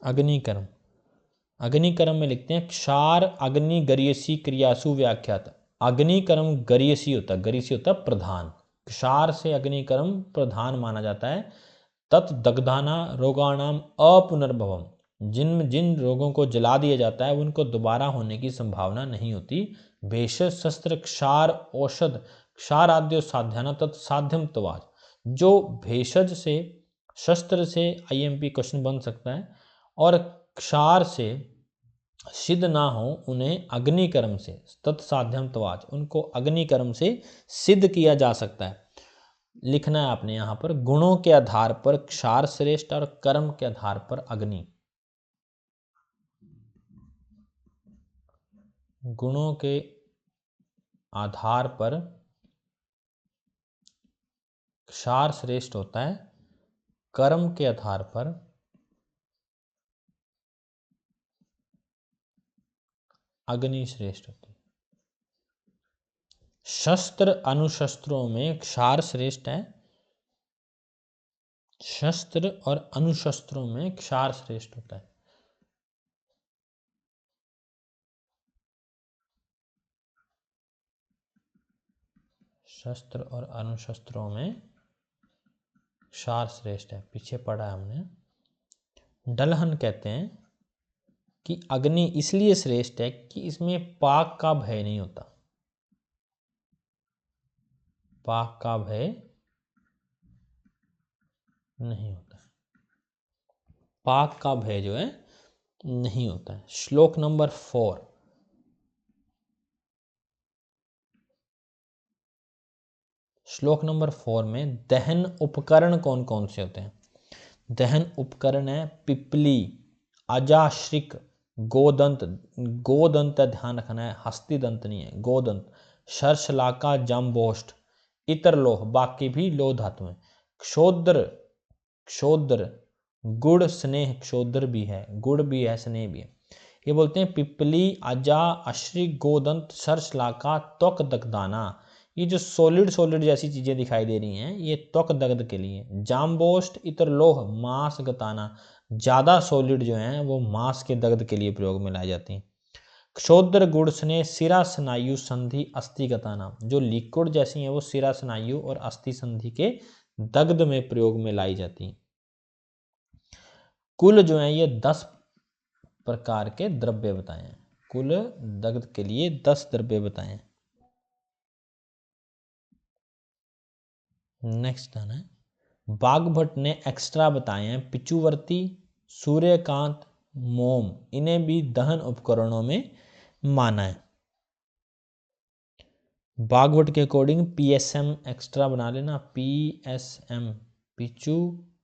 अग्निकर्म, अग्निकर्म में लिखते हैं क्षार अग्नि गरीयसी क्रियासु व्याख्यात। अग्निकर्म गरीयसी होता है, गरीयसी होता है प्रधान, क्षार से अग्निकर्म प्रधान माना जाता है। तत् दग्धाना रोगाणाम अपुनर्भवम, जिन जिन रोगों को जला दिया जाता है उनको दोबारा होने की संभावना नहीं होती। भेषज शस्त्र क्षार औषध क्षार आद्यो साध्याना तत्साध्यम तवाज, जो भेषज से शस्त्र से आईएमपी क्वेश्चन बन सकता है और क्षार से सिद्ध ना हो उन्हें अग्निकर्म से तत्साध्यम तवाज, उनको अग्निकर्म से सिद्ध किया जा सकता है। लिखना है आपने यहाँ पर गुणों के आधार पर क्षार श्रेष्ठ और कर्म के आधार पर अग्नि। गुणों के आधार पर क्षार श्रेष्ठ होता है, कर्म के आधार पर अग्नि श्रेष्ठ होती है। शस्त्र अनुशस्त्रों में क्षार श्रेष्ठ है, शस्त्र और अनुशस्त्रों में क्षार श्रेष्ठ होता है। शस्त्र और अनुशस्त्रों में क्षार श्रेष्ठ है, पीछे पढ़ा है हमने। डलहन कहते हैं कि अग्नि इसलिए श्रेष्ठ है कि इसमें पाक का भय नहीं होता, पाक का भय नहीं होता, पाक का भय जो है नहीं होता है। श्लोक नंबर 4, श्लोक नंबर 4 में दहन उपकरण कौन कौन से होते हैं? दहन उपकरण है पिपली, अजाश्रिक, गोदंत, गोदंत ध्यान रखना है, हस्ती दंत नहीं है, गोदंत, शर्शलाका, जम्बोष्ठ, इतर लोह, बाकी भी लोह धातु हैं। क्षोद्र, क्षोद्र, गुड़ स्नेह, क्षोद्र भी है, गुड़ भी है, स्नेह भी है। ये बोलते हैं पिपली, अजा, अश्रिक, गोदंत, शर्शलाका, त्वक दग्धाना। ये जो सॉलिड सॉलिड जैसी चीजें दिखाई दे रही हैं ये त्वक दग्ध के लिए। जाम्बोष्ट इतर लोह, मांस गताना, ज्यादा सॉलिड जो हैं वो मांस के दग्ध के लिए प्रयोग में लाई जाती हैं। क्षोद्र गुड़ स्नेह, सिरा स्नायु संधि अस्थि गताना, जो लिक्विड जैसी हैं वो सिरा स्नायु और अस्थि संधि के दग्ध में प्रयोग में लाई जाती हैं। कुल जो है ये 10 प्रकार के द्रव्य बताए हैं, कुल दग्ध के लिए 10 द्रव्य बताए हैं। नेक्स्ट है बागभट्ट ने एक्स्ट्रा बताए हैं पिचुवर्ती, सूर्यकांत, मोम, इन्हें भी दहन उपकरणों में माना है। बागभट्ट के अकॉर्डिंग पीएसएम एक्स्ट्रा बना लेना, पीएसएम, पिचु,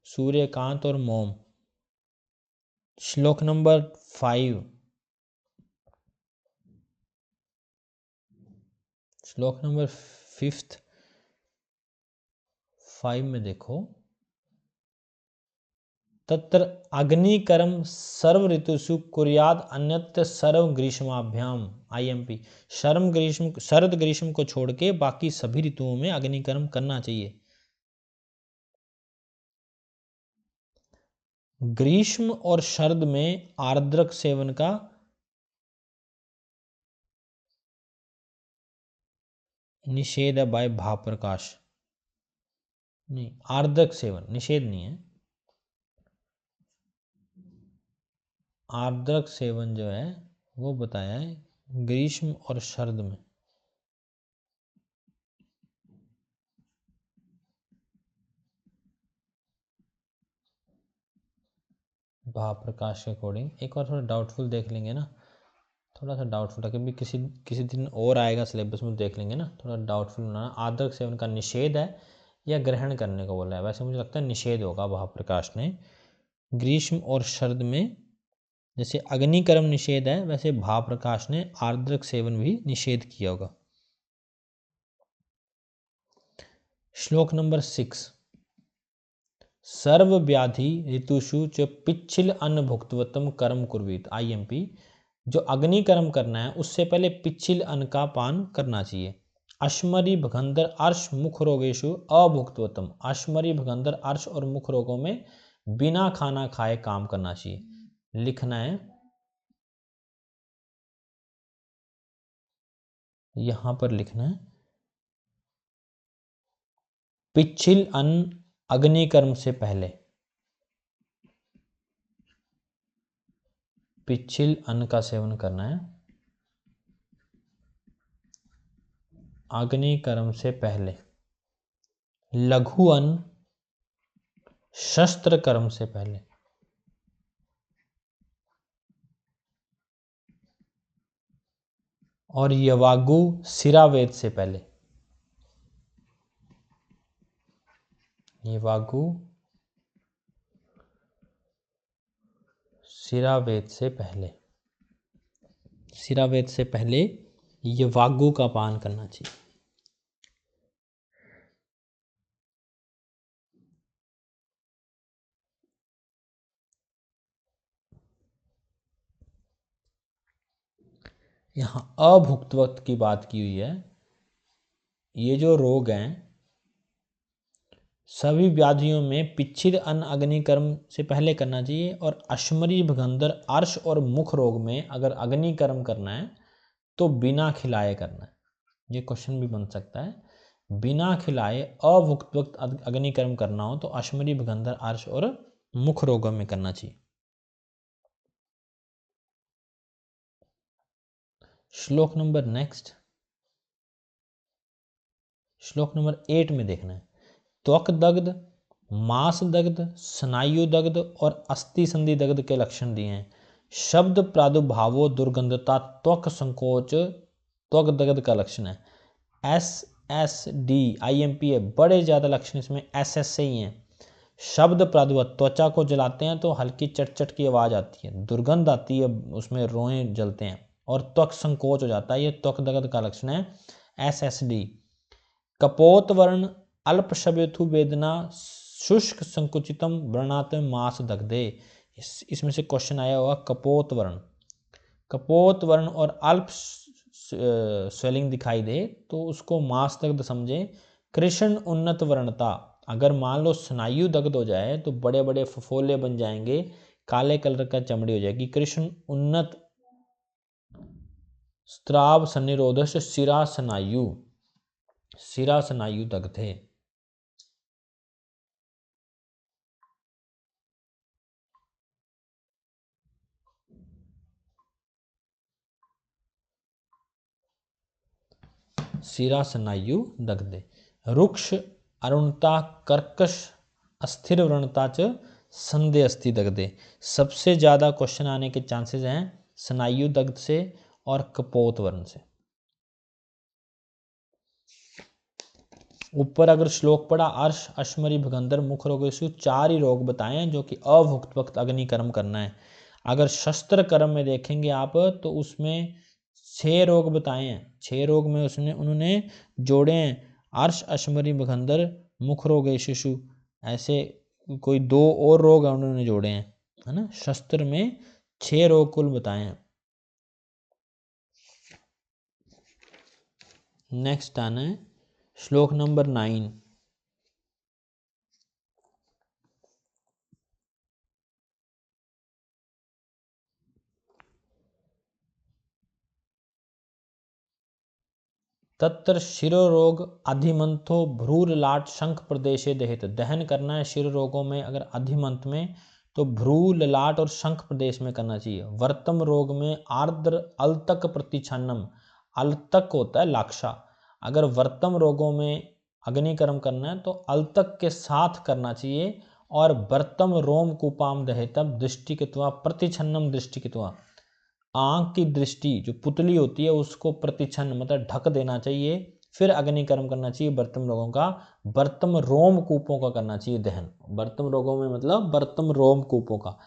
सूर्यकांत और मोम। श्लोक नंबर 5, श्लोक नंबर 5 में देखो, तत्र अग्निकर्म सर्व ऋतुषु कुर्याद अन्यत्र सर्व ग्रीष्माभ्याम। आईएमपी, शर्म ग्रीष्म, शरद ग्रीष्म को छोड़ के बाकी सभी ऋतुओं में अग्निकर्म करना चाहिए। ग्रीष्म और शरद में आर्द्रक सेवन का निषेध है बाय भाव प्रकाश, नहीं आर्द्रक सेवन निषेध नहीं है, आर्द्रक सेवन जो है वो बताया है ग्रीष्म और शरद में। भाव प्रकाश के अकॉर्डिंग एक बार थोड़ा डाउटफुल देख लेंगे ना, थोड़ा सा डाउटफुल है, कभी किसी किसी दिन और आएगा सिलेबस में देख लेंगे ना, थोड़ा डाउटफुल बनाना। आर्द्रक सेवन का निषेध है या ग्रहण करने को बोला है? वैसे मुझे लगता है निषेध होगा भाव प्रकाश ने। ग्रीष्म और शरद में जैसे अग्निकर्म निषेध है वैसे भाव प्रकाश ने आर्द्रक सेवन भी निषेध किया होगा। श्लोक नंबर 6, सर्व व्याधि ऋतुषु च पिच्छिल अन्न भुक्तवतम कर्म कुर्वीत। आईएमपी, जो अग्नि कर्म करना है उससे पहले पिच्छिल अन्न का पान करना चाहिए। अश्मरी भगंदर अर्श मुख रोगेशु अभुक्तवतम, अश्मरी भगंदर अर्श और मुख रोगों में बिना खाना खाए काम करना चाहिए। लिखना है, यहां पर लिखना है पिच्छिल अन्न अग्निकर्म से पहले। पिच्छिल अन्न का सेवन करना है अग्निकर्म से पहले। लघु अन्न शस्त्र कर्म से पहले। और यवागु सिरावेद से पहले। यवागु सिरावेद से पहले। सिरावेद से पहले यवागु का पान करना चाहिए। यहां अभुक्त वक्त की बात की हुई है। ये जो रोग हैं सभी व्याधियों में पिच्छिद अन्न अग्निकर्म से पहले करना चाहिए। और अश्मरी भगंदर अर्श और मुख रोग में अगर अग्निकर्म करना है तो बिना खिलाए करना है। ये क्वेश्चन भी बन सकता है। बिना खिलाए अभुक्त वक्त अग्निकर्म करना हो तो अश्मरी भगंदर अर्श और मुख रोगों में करना चाहिए। श्लोक नंबर नेक्स्ट, श्लोक नंबर 8 में देखना है त्वक दग्ध, मांस दग्ध, स्नायु दग्ध और अस्थि संधि दग्ध के लक्षण दिए हैं। शब्द प्रादुर्भावो दुर्गंधता त्वक संकोच त्वक दग्ध का लक्षण है। SSD IMP है, बड़े ज़्यादा लक्षण इसमें SS से ही हैं। शब्द प्रादुर्भाव, त्वचा को जलाते हैं तो हल्की चटचट की आवाज़ आती है, दुर्गंध आती है, उसमें रोए जलते हैं और त्वक संकोच हो जाता है, ये त्वक दग्ध का लक्षण है SSD। कपोत वर्ण अल्प शब्यथु वेदना शुष्क संकुचितम वर्णात मास दग्धे। इसमें से क्वेश्चन आया होगा कपोत वर्ण। कपोत वर्ण और अल्प स्वेलिंग दिखाई दे तो उसको मास दग्ध समझे। कृष्ण उन्नत वर्णता, अगर मान लो स्नायु दग्ध हो जाए तो बड़े बड़े फफोले बन जाएंगे, काले कलर का चमड़ी हो जाएगी। कृष्ण उन्नत स्त्राव सन्निरोधश शिरा स्नायु, शिरा स्नायु दग्धे। शिरा स्नायु दग्धे। रुक्ष अरुणता कर्कश अस्थिर व्रणता च संधे अस्थि दग्धे। सबसे ज़्यादा क्वेश्चन आने के चांसेस हैं स्नायु दग्ध से और कपोत वर्ण से। ऊपर अगर श्लोक पढ़ा अर्श अश्मरी भगंदर मुख रोगेशु, 4 ही रोग बताए हैं जो कि अभुक्त वक्त अग्निकर्म करना है। अगर शस्त्र कर्म में देखेंगे आप तो उसमें 6 रोग बताए हैं। 6 रोग में उन्होंने जोड़े हैं अर्श अश्मरी भगंदर मुख रोगेशु, ऐसे कोई 2 और रोग उन्होंने जोड़े हैं, है ना। शस्त्र में 6 रोग कुल बताए हैं। नेक्स्ट आना है श्लोक नंबर 9। तत्र शिरोरोग अधिमंथो भ्रूललाट शंख प्रदेशे दहित। दहन करना है शिरो रोगों में अगर अधिमंथ में तो भ्रू ललाट और शंख प्रदेश में करना चाहिए। वर्तम रोग में आर्द्र अल्तक प्रतिछन्नम, अल्तक होता है लाक्षा। अगर वर्तम रोगों में अग्निकर्म करना है तो अल्तक के साथ करना चाहिए। और वर्तम रोम कूपाम दहेतम दृष्टिकित्वा प्रतिछन्नम दृष्टिकित्वा, आंख की दृष्टि जो पुतली होती है उसको प्रतिछन्न मतलब ढक देना चाहिए, फिर अग्निकर्म करना चाहिए वर्तम रोगों का। वर्तम रोम कूपों का करना चाहिए दहन। वर्तम रोगों में मतलब वर्तम रोम कूपों का।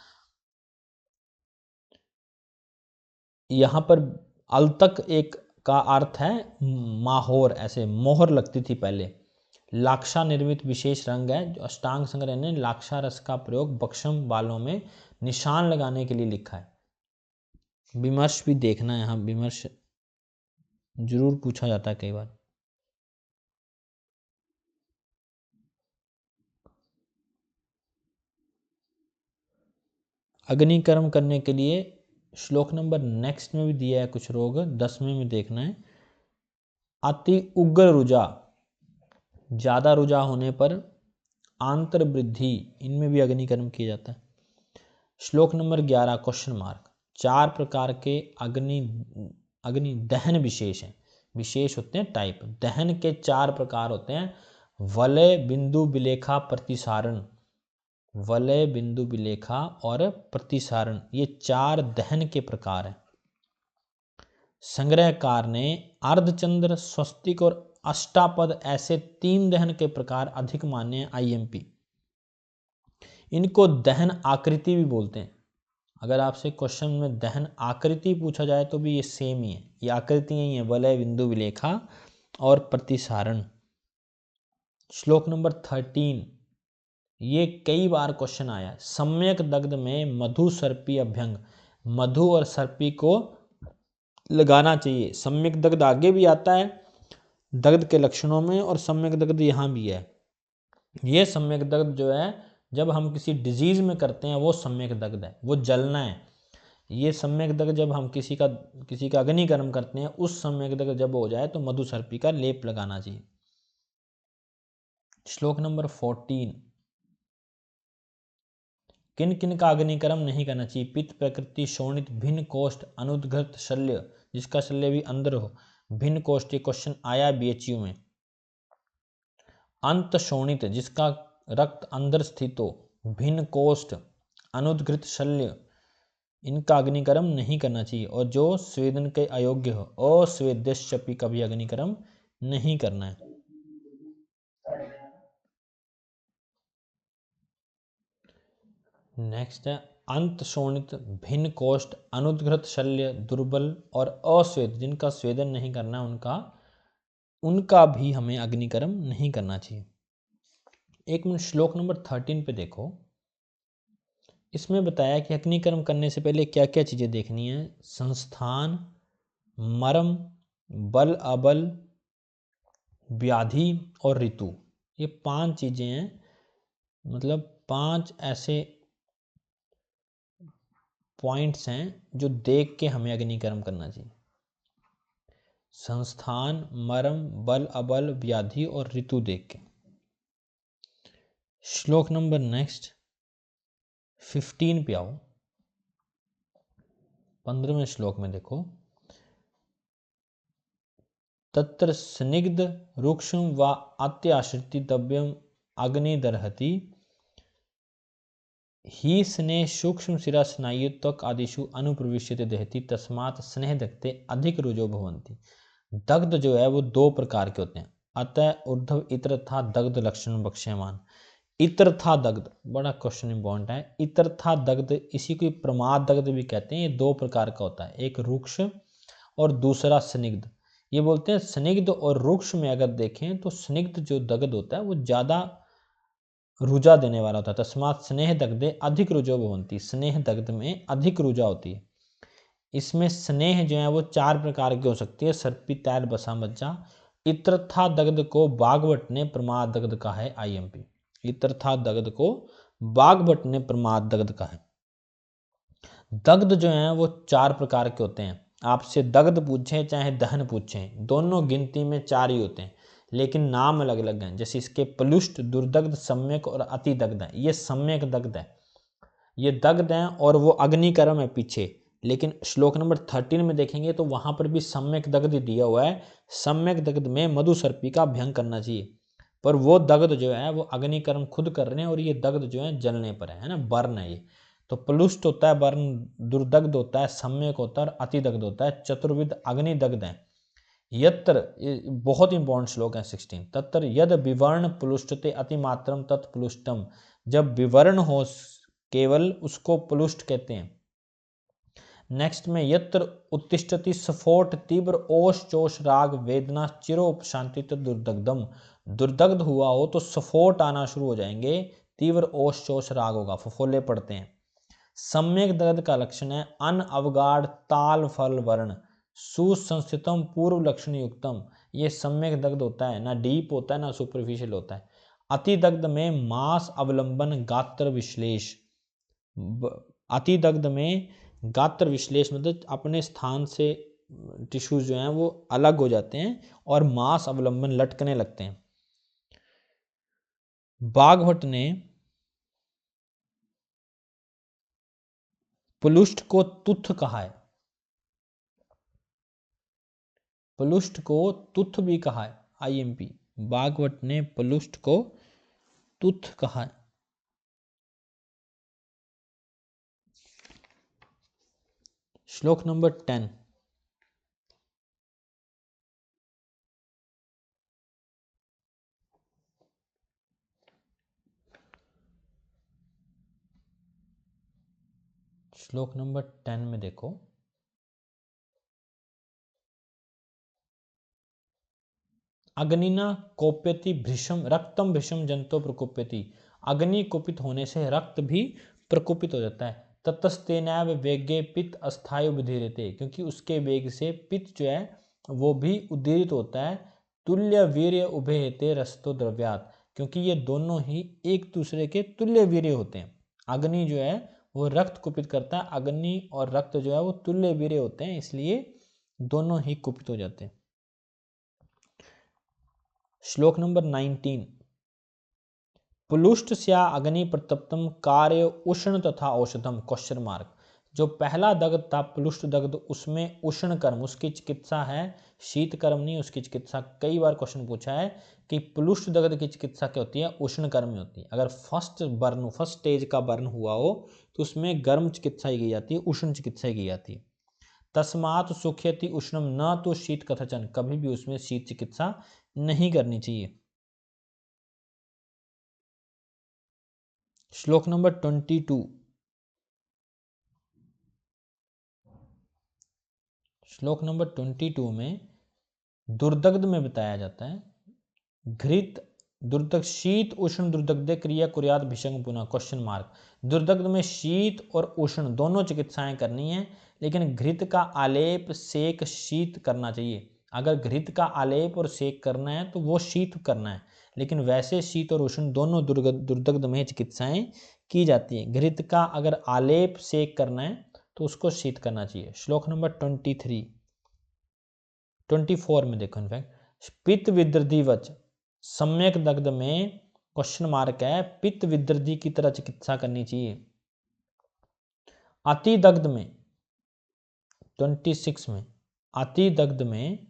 यहाँ पर अल्तक एक का अर्थ है माहौर, ऐसे मोहर लगती थी पहले। लाक्षा निर्मित विशेष रंग है जो अष्टांग संग्रह ने लाक्षा रस का प्रयोग बक्षम बालों में निशान लगाने के लिए लिखा है। विमर्श भी देखना है, यहाँ विमर्श जरूर पूछा जाता है कई बार। अग्निकर्म करने के लिए श्लोक नंबर नेक्स्ट में भी दिया है कुछ रोग, 10वें में देखना है। अति उग्र रुझा, ज़्यादा रुझा होने पर आंतर वृद्धि, इनमें भी अग्निकर्म किया जाता है। श्लोक नंबर 11 क्वेश्चन मार्क, 4 प्रकार के अग्नि दहन विशेष हैं, विशेष होते हैं टाइप। दहन के 4 प्रकार होते हैं, वलय, बिंदु, विलेखा, प्रतिसारण। वलय, बिंदु, विलेखा और प्रतिसारण, ये 4 दहन के प्रकार हैं। संग्रहकार ने अर्धचंद्र, स्वस्तिक और अष्टापद ऐसे 3 दहन के प्रकार अधिक मान्य हैं आईएमपी। इनको दहन आकृति भी बोलते हैं। अगर आपसे क्वेश्चन में दहन आकृति पूछा जाए तो भी ये सेम ही है, ये आकृतियां ही है, वलय, बिंदु, विलेखा और प्रतिसारण। श्लोक नंबर 13, ये कई बार क्वेश्चन आया। सम्यक दग्ध में मधु सर्पी अभ्यंग, मधु और सर्पी को लगाना चाहिए। सम्यक दग्ध आगे भी आता है दग्ध के लक्षणों में, और सम्यक दग्ध यहाँ भी है। ये सम्यक दग्ध जो है जब हम किसी डिजीज में करते हैं वो सम्यक दग्ध है, वो जलना है। ये सम्यक दग्ध जब हम किसी का अग्निकर्म करते हैं, उस सम्यक दग्ध जब हो जाए तो मधु सर्पी का लेप लगाना चाहिए। श्लोक नंबर 14, किन किन का अग्निकर्म नहीं करना चाहिए। पित्त, प्रकृति, शोणित, भिन्न कोष्ठ, अनुद्घृत, शल्य, जिसका शल्य भी अंदर हो। भिन्न कोष्ठ, ये क्वेश्चन आया बीएचयू में। अंत शोणित, जिसका रक्त अंदर स्थित हो। भिन्न कोष्ठ, अनुद्घृत, शल्य, इनका अग्निकर्म नहीं करना चाहिए। और जो स्वेदन के अयोग्य हो, अस्वेद्यश्चपि का भी अग्निकर्म नहीं करना है। नेक्स्ट है अंत शोणित, भिन्न कोष्ठ, अनुद्घृत, शल्य, दुर्बल और अस्वेद, जिनका स्वेदन नहीं करना उनका भी हमें अग्निकर्म नहीं करना चाहिए। एक मिनट, श्लोक नंबर 13 पे देखो। इसमें बताया कि अग्निकर्म करने से पहले क्या क्या चीज़ें देखनी है। संस्थान, मर्म, बल अबल, व्याधि और ऋतु, ये 5 चीज़ें हैं। मतलब 5 ऐसे पॉइंट्स हैं जो देख के हमें अग्निकर्म करना चाहिए। संस्थान, मर्म, बल अबल, व्याधि और ऋतु देख के। श्लोक नंबर नेक्स्ट 15 पे आओ। 15वें श्लोक में देखो, तत्र स्निग्ध रूक्ष्म व अत्याश्रिति दव्यम अग्निदर्हति ही स्नेह सूक्ष्म शिरा स्नायु त्वक आदिषु अनुप्रविश्यते दहति तस्मात् स्नेह दग्धे अधिक रुजो भवन्ति। दग्ध जो है वो 2 प्रकार के होते हैं। अतः ऊर्ध्व इतरथा दग्ध लक्षण बक्ष्यमान। इतरथा दग्ध बड़ा क्वेश्चन इंपॉर्टेंट है। इतरथा दग्ध, इसी को प्रमाद दग्ध भी कहते हैं। ये 2 प्रकार का होता है, एक रुक्ष और दूसरा स्निग्ध। ये बोलते हैं स्निग्ध और रुक्ष में अगर देखें तो स्निग्ध जो दग्ध होता है वो ज़्यादा रुजा देने वाला होता है। तस्मात् स्नेह दग्धे अधिक रुजो भवन्ति, स्नेह दग्ध में अधिक रुजा होती है। इसमें स्नेह जो है वो 4 प्रकार की हो सकती है, सर्पी, तैल, बसा, मज्जा। इतरथा दग्ध को बागवट ने प्रमाद दग्ध का है आईएमपी। इतरथा दग्ध को बागवट ने प्रमाद दग्ध का है। दग्ध जो है वो 4 प्रकार के होते हैं। आपसे दग्ध पूछें चाहे दहन पूछें, दोनों गिनती में 4 ही होते हैं, लेकिन नाम अलग अलग हैं। जैसे इसके प्लुष्ट, दुर्दग्ध, सम्यक और अति दग्ध है। ये सम्यक दग्ध है, ये दग्ध है और वो अग्निकर्म है पीछे। लेकिन श्लोक नंबर 13 में देखेंगे तो वहां पर भी सम्यक दग्ध दिया हुआ है। सम्यक दग्ध में मधु सर्पी का अभ्यंग करना चाहिए, पर वो दग्ध जो है वो अग्निकर्म खुद कर रहे हैं, और ये दग्ध जो है जलने पर है ना, बर्न है ये। तो प्लुष्ट होता है बर्न, दुर्दग्ध होता है, सम्यक होता है और अति दग्ध होता है। चतुर्विध अग्नि दग्ध है। यत्र, बहुत इंपॉर्टेंट श्लोक है 16, तत्र यद विवर्ण प्लुष्टते अतिमात्रम तत्प्लुष्टम। जब विवर्ण हो केवल, उसको प्लुष्ट कहते हैं। नेक्स्ट में यत्र उत्तिष्ठति स्फोट तीव्र ओष चोष राग वेदना चिरो उपशांति दुर्दग्धम। दुर्दग्ध हुआ हो तो स्फोट आना शुरू हो जाएंगे, तीव्र ओष चोष राग होगा, फफोले पड़ते हैं। सम्यक दग्ध का लक्षण है अन अवगाढ़ ताल फल वर्ण सुसंस्थितम पूर्व लक्षण युक्तम। ये सम्यक दग्ध होता है, ना डीप होता है ना सुपरफिशियल होता है। अति दग्ध में मास अवलंबन गात्र विश्लेष, अतिदग्ध में गात्र विश्लेष मतलब अपने स्थान से टिश्यूज जो हैं वो अलग हो जाते हैं और मांस अवलंबन लटकने लगते हैं। बागभट्ट ने पुलुष्ट को तुथ कहा है। पुलुष्ट को तुथ भी कहा है। आईएमपी, बागभट्ट ने पुलुष्ट को तुथ कहा है। श्लोक नंबर 10। श्लोक नंबर 10 में देखो, अग्निना कोप्यति भृशम रक्तम भृशम जंतो प्रकोप्यति। अग्नि कुपित होने से रक्त भी प्रकोपित हो जाता है। ततस्तेनैव वेगे पित्त अस्थायी उदीरते, क्योंकि उसके वेग से पित्त जो है वो भी उदीरित होता है। तुल्य वीर्य उभयते रस्तो द्रव्यात, क्योंकि ये दोनों ही एक दूसरे के तुल्य वीर्य होते हैं। अग्नि जो है वो रक्त कुपित करता है, अग्नि और रक्त जो है वो तुल्य वीर्य होते हैं, इसलिए दोनों ही कुपित हो जाते हैं। श्लोक नंबर 19। पुलुष्ट स्या अग्नि प्रतप्तम कार्य उष्ण तथा औषधम क्वेश्चन मार्क। जो पहला दग्ध था पुलुष्ट दग्ध, उसमें उष्ण कर्म, उसकी चिकित्सा है, शीत कर्म नहीं उसकी चिकित्सा। कई बार क्वेश्चन पूछा है कि पुलुष्ट दग्ध की चिकित्सा क्या होती है, उष्ण कर्म में होती है। अगर फर्स्ट स्टेज का बर्न हुआ हो तो उसमें गर्म चिकित्सा की जाती है, उष्ण चिकित्सा की जाती है। तस्मात् सुख्यति उष्णम न तो शीत कथचन, कभी भी उसमें शीत चिकित्सा नहीं करनी चाहिए। श्लोक नंबर 22। श्लोक नंबर 22 में दुर्दग्ध में बताया जाता है, घृत दुर्दग्ध शीत उष्ण दुर्दग्धे क्रिया कुर्यात भिषंग पुनः क्वेश्चन मार्क। दुर्दग्ध में शीत और उष्ण दोनों चिकित्साएं करनी है, लेकिन घृत का आलेप सेक शीत करना चाहिए। अगर घृत का आलेप और सेक करना है तो वो शीत करना है, लेकिन वैसे शीत और उष्ण दोनों दुर्दग्ध में चिकित्साएं की जाती है। घृत का अगर आलेप सेक करना है तो उसको शीत करना चाहिए। श्लोक नंबर 24 में देखो, इनफैक्ट पित्त विदृधिवच सम्यक दग्ध में क्वेश्चन मार्क है, पित्त विदृधि की तरह चिकित्सा करनी चाहिए। अति दग्ध में 26 में, अति दग्ध में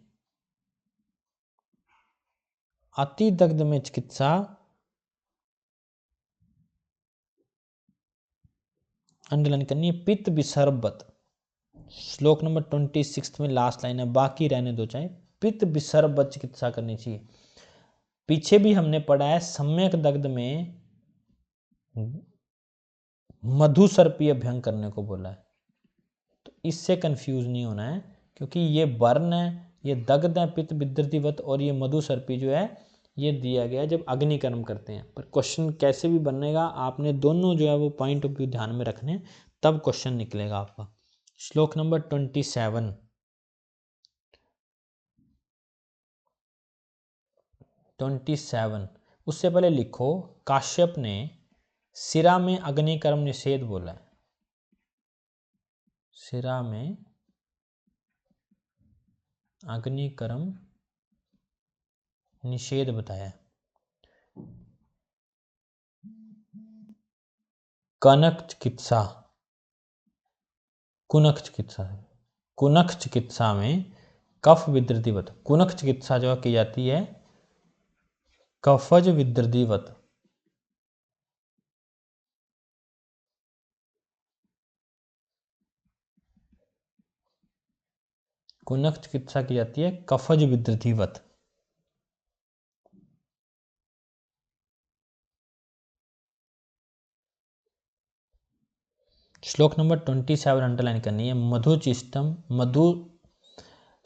चिकित्सा अंडरलाइन करनी है, पित्त विसर्बत। श्लोक नंबर 26 में लास्ट लाइन है, बाकी रहने दो चाहे, पित्त विसर्बत चिकित्सा करनी चाहिए। पीछे भी हमने पढ़ा है सम्यक दग्ध में मधुसर्पीय अभ्यंग करने को बोला है, तो इससे कंफ्यूज नहीं होना है, क्योंकि ये बर्न है, ये दग्ध है पित्त विदृतिवत, और ये मधुसर्पी जो है ये दिया गया जब अग्नि कर्म करते हैं। पर क्वेश्चन कैसे भी बनेगा, आपने दोनों जो है वो पॉइंट ऑफ व्यू ध्यान में रखने, तब क्वेश्चन निकलेगा आपका। श्लोक नंबर 27। उससे पहले लिखो, काश्यप ने सिरा में अग्निकर्म निषेध बोला है। सिरा में अग्निकर्म निषेध बताया। कनक चिकित्सा, कुनक चिकित्सा, कुनक चिकित्सा में कफ विदृतिवत, कुनक चिकित्सा जो की जाती है कफज विदृतिवत। कुनक चिकित्सा की जाती है कफज विदृतिवत। श्लोक नंबर 27 अंडरलाइन करनी है, मधुचिष्टम मधु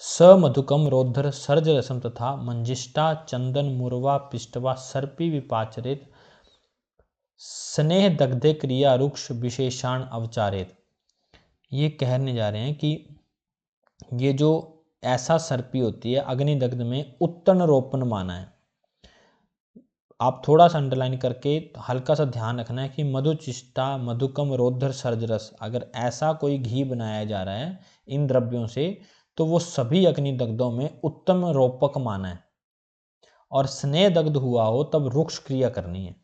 समधुकम रौद्र सर्ज रसम तथा मंजिष्टा चंदन मुरवा पिष्टवा सर्पी विपाचरित स्नेह दग्धे क्रिया रुक्ष विशेषाण अवचारित। ये कहने जा रहे हैं कि ये जो ऐसा सर्पी होती है अग्निदग्ध में उत्तन रोपण माना है। आप थोड़ा सा अंडरलाइन करके हल्का सा ध्यान रखना है कि मधुचिष्टा मधुकम रोद्धर सर्जरस, अगर ऐसा कोई घी बनाया जा रहा है इन द्रव्यों से तो वो सभी अग्नि दग्धों में उत्तम रोपक माना है। और स्नेह दग्ध हुआ हो तब रुक्ष क्रिया करनी है।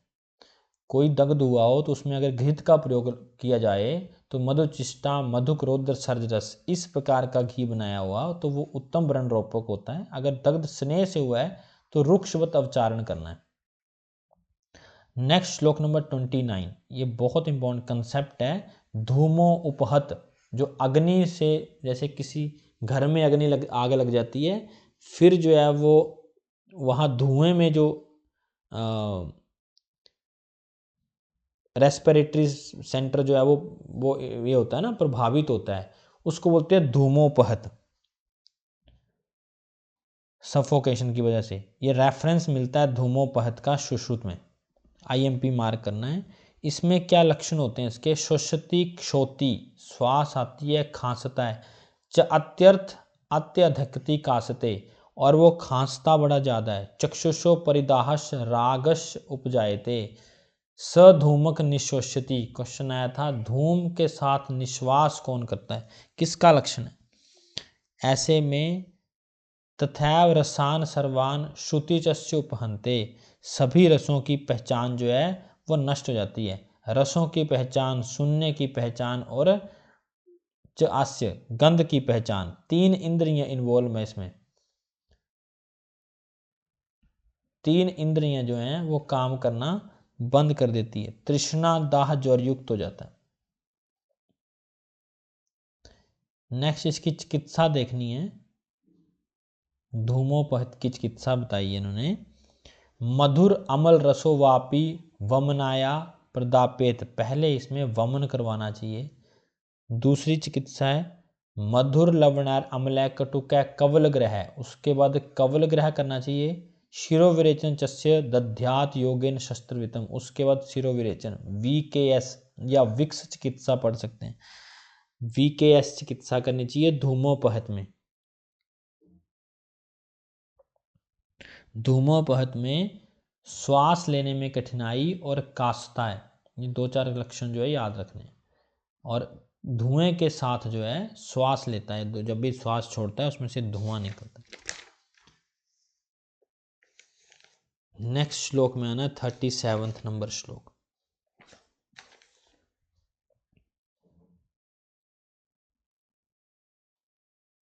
कोई दग्ध हुआ हो तो उसमें अगर घृत का प्रयोग किया जाए तो मधुचिष्टा मधुक रौद्र सर्जरस इस प्रकार का घी बनाया हुआ तो वो उत्तम व्रण रोपक होता है। अगर दग्ध स्नेह से हुआ है तो रुक्षवत अवचारण करना है। नेक्स्ट श्लोक नंबर 29, ये बहुत इंपॉर्टेंट कंसेप्ट है। धूमो उपहत, जो अग्नि से, जैसे किसी घर में आग लग जाती है, फिर जो है वो वहाँ धुएं में जो रेस्पिरेटरी सेंटर जो है वो ये होता है ना, प्रभावित होता है, उसको बोलते हैं धूमोपहत, सफोकेशन की वजह से। ये रेफरेंस मिलता है धूमोपहत का सुश्रुत में, आईएमपी मार्क करना है। इसमें क्या लक्षण होते हैं इसके? श्वसति क्षोति, श्वास आती है खांसता है, च अत्यर्थ अत्यधिकति कासते, और वो खांसता बड़ा ज्यादा है। चक्षुषो परिदाहश रागश उपजायते, सधूमक निश्वसति। क्वेश्चन आया था धूम के साथ निश्वास कौन करता है, किसका लक्षण है? ऐसे में तथैव रसान सर्वान श्रुति चस्य उपहंते, सभी रसों की पहचान जो है वो नष्ट हो जाती है। रसों की पहचान, सुनने की पहचान और च आस्य गंध की पहचान, 3 इंद्रियां इन्वॉल्व है इसमें। 3 इंद्रियां जो हैं वो काम करना बंद कर देती है। तृष्णा दाह ज्वर युक्त हो जाता है। नेक्स्ट इसकी चिकित्सा देखनी है। धूमोपहत की चिकित्सा बताई है इन्होंने। मधुर अमल रसोवापी वमनाया प्रदापेत, पहले इसमें वमन करवाना चाहिए। दूसरी चिकित्सा है मधुर लवणार अम्लय कटुकै कवल ग्रह, उसके बाद कवल ग्रह करना चाहिए। शिरोविरेचन चस्य दध्यात योगेन शस्त्रवितम, उसके बाद शिरोविरेचन। VKS या विक्स चिकित्सा पढ़ सकते हैं। VKS चिकित्सा करनी चाहिए धूमोपहत में। धूमोपहत में श्वास लेने में कठिनाई और काष्ठता है, ये 2-4 लक्षण जो है याद रखने हैं। और धुएं के साथ जो है श्वास लेता है, जब भी श्वास छोड़ता है उसमें से धुआं निकलता है। नेक्स्ट श्लोक में आना 37 नंबर श्लोक।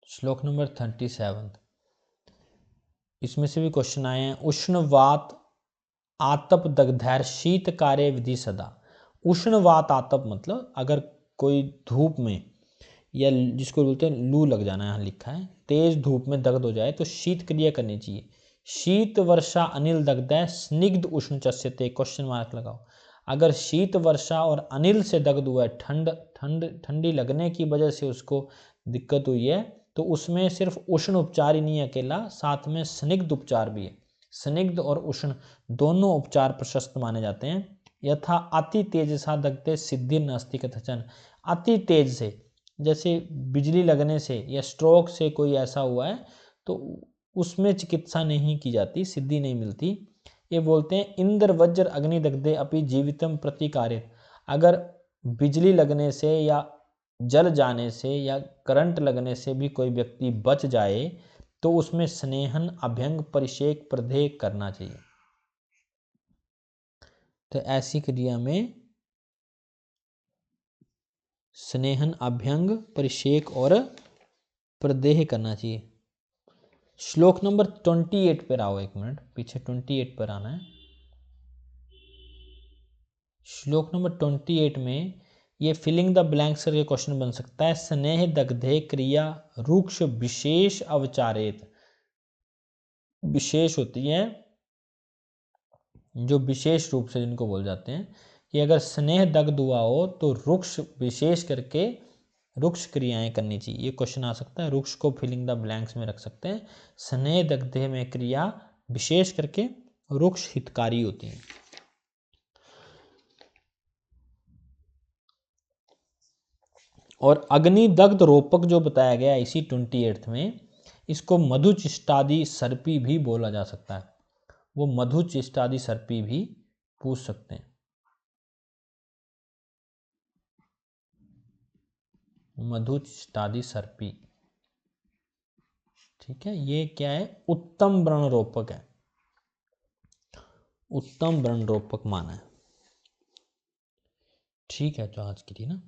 श्लोक नंबर 37, इसमें से भी क्वेश्चन आए हैं। उष्णवात आतप दग्धैर शीत कार्य विधि सदा। उष्णवात आतप मतलब अगर कोई धूप में, या जिसको बोलते हैं लू लग जाना, यहाँ लिखा है तेज धूप में दग्ध हो जाए तो शीत क्रिया करनी चाहिए। शीत वर्षा अनिल दग्धै स्निग्ध उष्ण चस्यते, क्वेश्चन मार्क लगाओ। अगर शीत वर्षा और अनिल से दग्ध हुआ है, ठंडी लगने की वजह से उसको दिक्कत हुई है, तो उसमें सिर्फ उष्ण उपचार ही नहीं है अकेला, साथ में स्निग्ध उपचार भी है। स्निग्ध और उष्ण दोनों उपचार प्रशस्त माने जाते हैं। यथा अति तेजसा दग्धे सिद्धि नास्ति कथचन, अति तेज से, जैसे बिजली लगने से या स्ट्रोक से कोई ऐसा हुआ है तो उसमें चिकित्सा नहीं की जाती, सिद्धि नहीं मिलती। ये बोलते हैं इंद्र वज्र अग्नि दग्धे अपि जीवितम प्रतिकारित, अगर बिजली लगने से या जल जाने से या करंट लगने से भी कोई व्यक्ति बच जाए तो उसमें स्नेहन अभ्यंग परिषेक प्रदेह करना चाहिए। तो ऐसी क्रिया में स्नेहन अभ्यंग परिषेक और प्रदेह करना चाहिए। श्लोक नंबर 28 पर आओ, एक मिनट पीछे 28 पर आना है। श्लोक नंबर 28 में ये फिलिंग द ब्लैंक्स करके क्वेश्चन बन सकता है। स्नेह दग्धे क्रिया रुक्ष विशेष अवचारेत, विशेष होती है जो विशेष रूप से जिनको बोल जाते हैं कि अगर स्नेह दग्ध हुआ हो तो रुक्ष विशेष करके रुक्ष क्रियाएं करनी चाहिए। ये क्वेश्चन आ सकता है, रुक्ष को फिलिंग द ब्लैंक्स में रख सकते हैं। स्नेह दग्धे में क्रिया विशेष करके रुक्ष हितकारी होती है। और अग्नि दग्ध रोपक जो बताया गया इसी 28 में, इसको मधुचिष्टादि सर्पी भी बोला जा सकता है। वो मधुचिष्टादि सर्पी भी पूछ सकते हैं। मधुचिष्टादि सर्पी, ठीक है, ये क्या है, उत्तम व्रणरोपक है, उत्तम व्रणरोपक माना है। ठीक है, तो आज के लिए ना